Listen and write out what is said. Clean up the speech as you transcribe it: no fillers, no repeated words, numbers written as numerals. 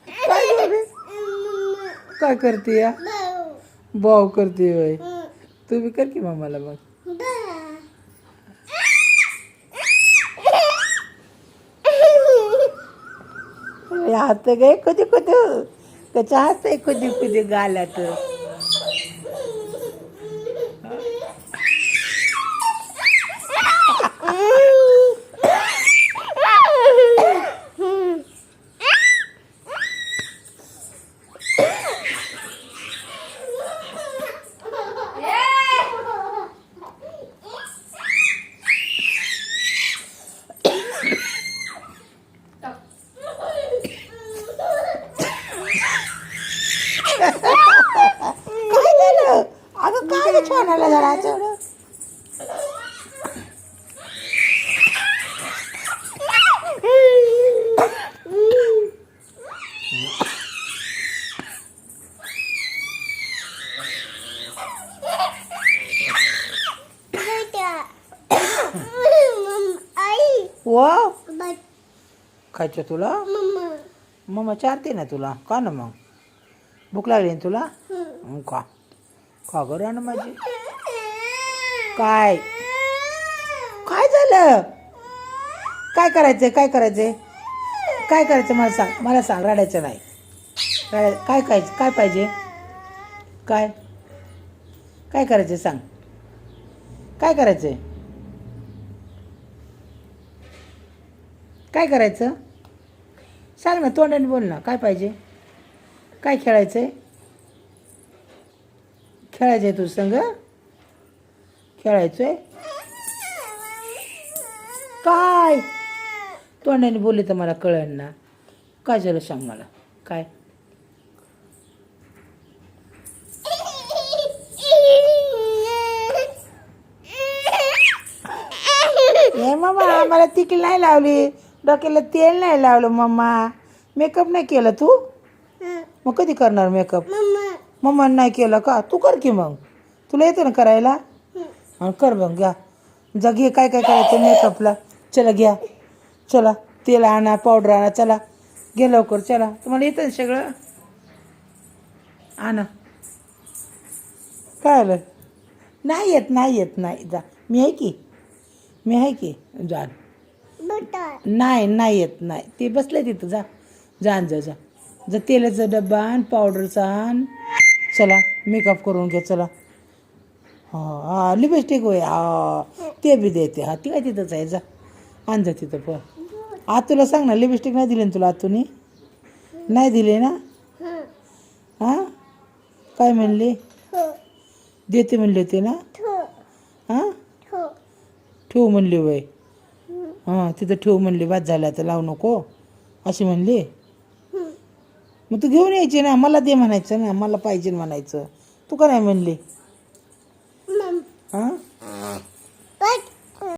काय बरे काय करते या भाऊ करते होय तू बी कर की मम्माला मग हात गे कधी कधी त्याच्या हात कधी कधी गालात काय झालं अगं काय छान आला जरा खायचं तुला मम्मा चारते ना तुला का ना मग भूक लागली ना तुला का का करू ना माझी काय काय झालं काय करायचंय काय करायचंय काय करायचं मला सांग रडायचं नाही काय काय काय पाहिजे काय काय करायचं सांग काय करायचंय काय करायचं सांग ना तोंडाने बोल ना काय पाहिजे काय खेळायचंय खेळायचंय तू संग खेळायचंय काय तोंडाने बोलले तर मला कळेल ना काय झालं सांग मला काय हे मम्मा मला तिकीट नाही लावली डोक्याला तेल नाही लावलं मम्मा मेकअप नाही केलं तू मग कधी करणार मेकअप मम्मा नाही केलं का तू कर की मग तुला येतं ना करायला कर मग घ्या जा घे काय काय करायचं मेकअपला चला घ्या चला तेल आणा पावडर आणा चला घे लवकर चला तुम्हाला येतं ना सगळं आणा काय आलं नाही येत नाही जा मी आहे की जा नाही येत नाही ते बसले तिथं जा जा तेलाचा डब्बा आण पावडरचा आण चला मेकअप करून घे चला हां लिपस्टिक होय ते बी देते हा ती काय तिथंच आहे जा आण जा तिथं पण तुला सांग ना लिपस्टिक नाही दिली ना तुला आतूनी नाही दिले ना हां काय म्हणले देते म्हणले ते ना हां ठेवू म्हणले वय हां तिथं ठेवू म्हणले बाद झाला तर लावू नको अशी म्हणली मग तू घेऊन यायची ना मला दे म्हणायचं ना मला पाहिजे म्हणायचं तू का नाही म्हणली हां